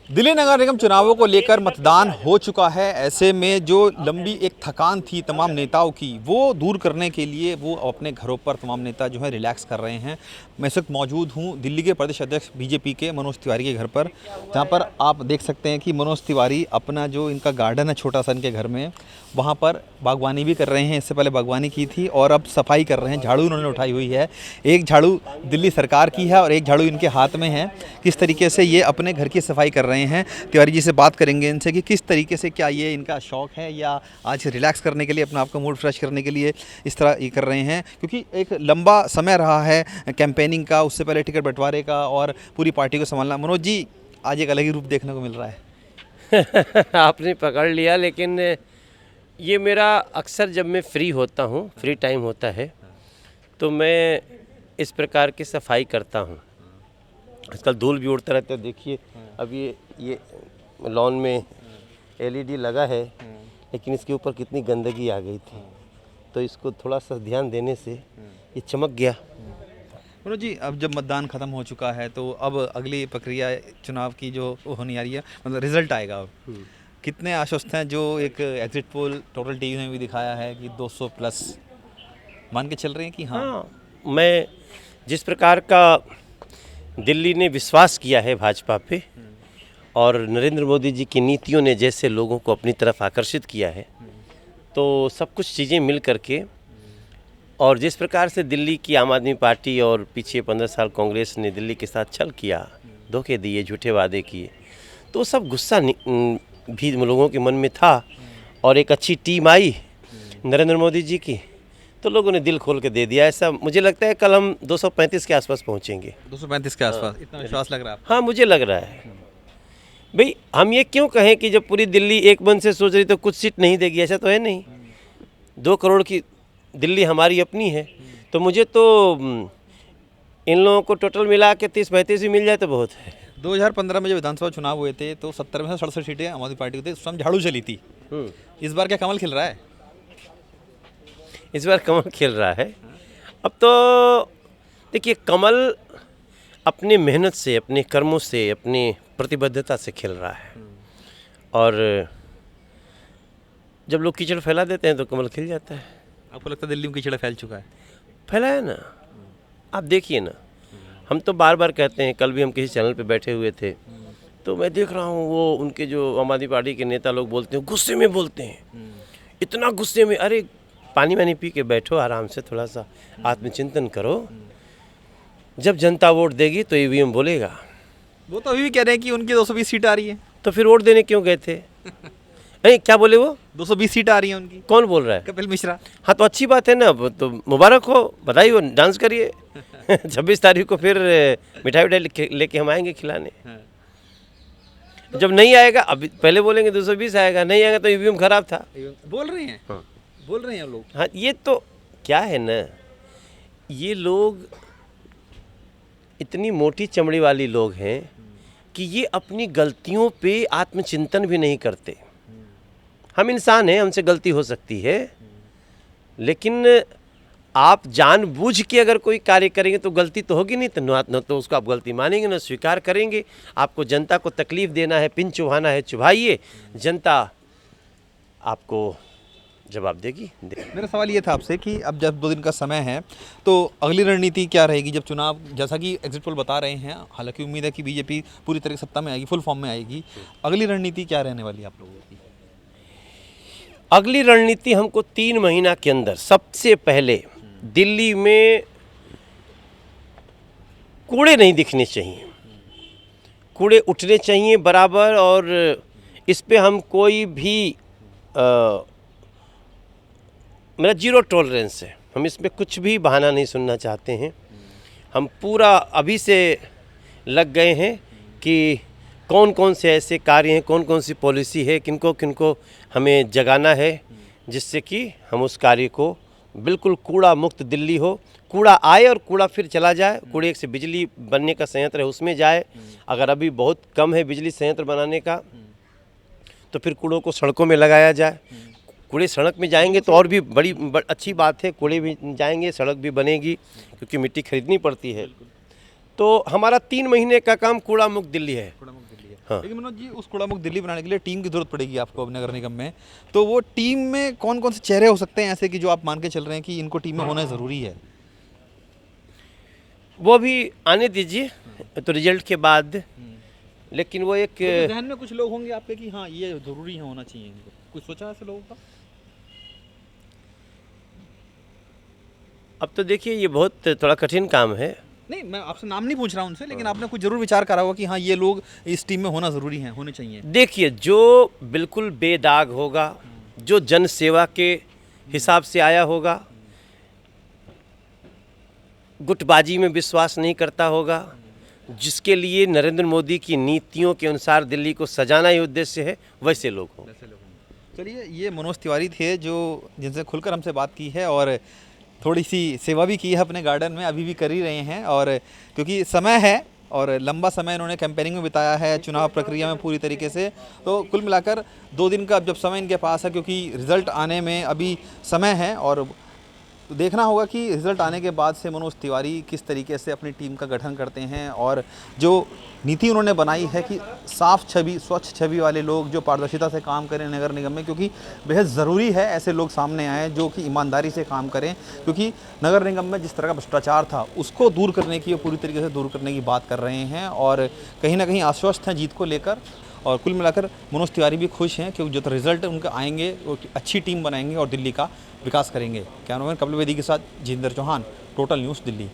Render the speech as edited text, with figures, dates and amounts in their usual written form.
दिल्ली नगर निगम चुनावों को लेकर मतदान हो चुका है। ऐसे में जो लंबी एक थकान थी तमाम नेताओं की, वो दूर करने के लिए वो अपने घरों पर तमाम नेता जो है रिलैक्स कर रहे हैं। मैं इस वक्त मौजूद हूँ दिल्ली के प्रदेश अध्यक्ष बीजेपी के मनोज तिवारी के घर पर, जहाँ पर आप देख सकते हैं कि मनोज तिवारी अपना जो इनका गार्डन है छोटा सा इनके घर में, वहाँ पर बागवानी भी कर रहे हैं। इससे पहले बागवानी की थी और अब सफाई कर रहे हैं। झाड़ू उन्होंने उठाई हुई है। एक झाड़ू दिल्ली सरकार की है और एक झाड़ू इनके हाथ में है। किस तरीके से ये अपने घर की सफाई कर रहे हैं, तिवारी जी से बात करेंगे इनसे कि किस तरीके से, क्या ये इनका शौक है या आज रिलैक्स करने के लिए, अपना आपका मूड फ्रेश करने के लिए इस तरह ये कर रहे हैं, क्योंकि एक लंबा समय रहा है कैंपेनिंग का, उससे पहले टिकट बंटवारे का और पूरी पार्टी को संभालना। मनोज जी, आज एक अलग ही रूप देखने को मिल रहा है। आपने पकड़ लिया, लेकिन ये मेरा अक्सर जब मैं फ्री होता हूँ, फ्री टाइम होता है, तो मैं इस प्रकार की सफाई करता हूँ। आजकल धूल भी उड़ता रहता है। देखिए अब ये लॉन में एलईडी लगा है, लेकिन इसके ऊपर कितनी गंदगी आ गई थी, तो इसको थोड़ा सा ध्यान देने से ये चमक गया। मनोज जी, अब जब मतदान खत्म हो चुका है तो अब अगली प्रक्रिया चुनाव की जो होने आ रही है, मतलब रिजल्ट आएगा। अब कितने आश्वस्त हैं? जो एक एग्जिट पोल टोटल टीवी में भी दिखाया है कि 200 प्लस मान के चल रहे हैं कि हाँ, मैं जिस प्रकार का दिल्ली ने विश्वास किया है भाजपा पे, और नरेंद्र मोदी जी की नीतियों ने जैसे लोगों को अपनी तरफ आकर्षित किया है, तो सब कुछ चीज़ें मिल करके, और जिस प्रकार से दिल्ली की आम आदमी पार्टी और पीछे 15 साल कांग्रेस ने दिल्ली के साथ छल किया, धोखे दिए, झूठे वादे किए, तो सब गुस्सा भी लोगों के मन में था। और एक अच्छी टीम आई नरेंद्र मोदी जी की, तो लोगों ने दिल खोल के दे दिया। ऐसा मुझे लगता है कल हम 235 के आसपास पहुंचेंगे। 235 के आसपास इतना विश्वास लग रहा है? हाँ, मुझे लग रहा है। भाई हम ये क्यों कहें कि जब पूरी दिल्ली एक मन से सोच रही तो कुछ सीट नहीं देगी, ऐसा तो है नहीं। 2 करोड़ की दिल्ली हमारी अपनी है, तो मुझे तो इन लोगों को टोटल मिला के 30-35 भी मिल जाए तो बहुत है। 2015 में जब विधानसभा चुनाव हुए थे तो 70 में से 67 सीटें आम आदमी पार्टी को थी, उस समय झाड़ू चली थी। इस बार क्या कमल खिल रहा है? इस बार कमल खिल रहा है। अब तो देखिए, कमल अपने मेहनत से, अपने कर्मों से, अपनी प्रतिबद्धता से खिल रहा है। और जब लोग कीचड़ फैला देते हैं तो कमल खिल जाता है। आपको लगता है दिल्ली में कीचड़ फैल चुका है? फैला है ना, आप देखिए ना। हम तो बार बार कहते हैं, कल भी हम किसी चैनल पे बैठे हुए थे, तो मैं देख रहा हूँ वो उनके जो आम आदमी पार्टी के नेता लोग बोलते हैं, गुस्से में बोलते हैं, इतना गुस्से में। अरे पानी वानी पी के बैठो, आराम से थोड़ा सा आत्मचिंतन करो। जब जनता वोट देगी तो ईवीएम बोलेगा। वो तो अभी भी कह रहे हैं कि उनकी 220 सीट आ रही है। तो फिर वोट देने क्यों गए थे? नहीं, क्या बोले वो? 220 सीट आ रही है उनकी। कौन बोल रहा है? कपिल मिश्रा। हाँ, तो अच्छी बात है ना, तो मुबारक हो, बधाई हो, डांस करिए। 26 तारीख को फिर मिठाई लेके हम आएंगे खिलाने। जब नहीं आएगा, अभी पहले बोलेंगे 220 आएगा, नहीं आएगा तो ईवीएम खराब था। बोल रहे हैं। हाँ, बोल रहे हैं लोग। हाँ, ये तो क्या है ना, ये लोग इतनी मोटी चमड़ी वाली लोग हैं कि ये अपनी गलतियों पे आत्मचिंतन भी नहीं करते। हम इंसान हैं, हमसे गलती हो सकती है, लेकिन आप जानबूझ के अगर कोई कार्य करेंगे तो गलती तो होगी नहीं, तो न तो उसको आप गलती मानेंगे, न स्वीकार करेंगे। आपको जनता को तकलीफ देना है, पिन चुभाना है, चुभाइए, जनता आपको जवाब देगी। मेरा सवाल ये था आपसे कि अब जब 2 दिन का समय है तो अगली रणनीति क्या रहेगी जब चुनाव, जैसा कि एग्जिट पोल बता रहे हैं, हालांकि उम्मीद है कि बीजेपी पूरी तरह से सत्ता में आएगी, फुल फॉर्म में आएगी, अगली रणनीति क्या रहने वाली है आप लोगों की? अगली रणनीति हमको 3 महीना के अंदर सबसे पहले दिल्ली में कूड़े नहीं दिखने चाहिए, कूड़े उठने चाहिए बराबर। और इस पे हम कोई भी मेरा 0 टॉलरेंस है। हम इसमें कुछ भी बहाना नहीं सुनना चाहते हैं। हम पूरा अभी से लग गए हैं कि कौन कौन से ऐसे कार्य हैं, कौन कौन सी पॉलिसी है, किनको किनको हमें जगाना है, जिससे कि हम उस कार्य को बिल्कुल कूड़ा मुक्त दिल्ली हो। कूड़ा आए और कूड़ा फिर चला जाए। कूड़े से बिजली बनने का संयंत्र है, उसमें जाए। अगर अभी बहुत कम है बिजली संयंत्र बनाने का, तो फिर कूड़ों को सड़कों में लगाया जाए। कूड़े सड़क में जाएंगे तो और भी बड़ी अच्छी बात है, कूड़े भी जाएंगे, सड़क भी बनेगी, क्योंकि मिट्टी खरीदनी पड़ती है। तो हमारा 3 महीने का काम कूड़ा मुक्त दिल्ली है। हाँ। लेकिन मनोज जी, उस कूड़ा मुक्त दिल्ली बनाने के लिए टीम की जरूरत पड़ेगी आपको अब नगर निगम में। तो वो टीम में कौन कौन से चेहरे हो सकते हैं ऐसे कि जो आप मान के चल रहे हैं कि इनको टीम में होना ज़रूरी है? वो भी आने दीजिए तो रिजल्ट के बाद, लेकिन वो एक तो ज़हन में कुछ लोग होंगे आपके कि हाँ ये ज़रूरी है, होना चाहिए इनको, कुछ सोचा है ऐसे लोगों का? अब तो देखिए ये बहुत थोड़ा कठिन काम है। नहीं, मैं आपसे नाम नहीं पूछ रहा हूँ उनसे, लेकिन आपने कुछ जरूर विचार करा होगा कि हाँ ये लोग इस टीम में होना ज़रूरी है, होने चाहिए। देखिए जो बिल्कुल बेदाग होगा, जो जन सेवा के हिसाब से आया होगा, गुटबाजी में विश्वास नहीं करता होगा, जिसके लिए नरेंद्र मोदी की नीतियों के अनुसार दिल्ली को सजाना ही उद्देश्य है, वैसे लोग हों। चलिए, ये मनोज तिवारी थे जो जिनसे खुलकर हमसे बात की है और थोड़ी सी सेवा भी की है अपने गार्डन में, अभी भी कर ही रहे हैं। और क्योंकि समय है और लंबा समय इन्होंने कैंपेनिंग में बिताया है, चुनाव प्रक्रिया में पूरी तरीके से, तो कुल मिलाकर 2 दिन का अब जब समय इनके पास है, क्योंकि रिज़ल्ट आने में अभी समय है और देखना होगा कि रिज़ल्ट आने के बाद से मनोज तिवारी किस तरीके से अपनी टीम का गठन करते हैं। और जो नीति उन्होंने बनाई है कि साफ छवि, स्वच्छ छवि वाले लोग जो पारदर्शिता से काम करें नगर निगम में, क्योंकि बेहद ज़रूरी है ऐसे लोग सामने आएँ जो कि ईमानदारी से काम करें, क्योंकि नगर निगम में जिस तरह का भ्रष्टाचार था उसको दूर करने की, पूरी तरीके से दूर करने की बात कर रहे हैं और कहीं ना कहीं आश्वस्त हैं जीत को लेकर। और कुल मिलाकर मनोज तिवारी भी खुश हैं क्योंकि जो रिजल्ट उनके आएंगे वो अच्छी टीम बनाएंगे और दिल्ली का विकास करेंगे। कैमरामैन कपिल बेदी के साथ जितेंद्र चौहान, टोटल न्यूज़, दिल्ली।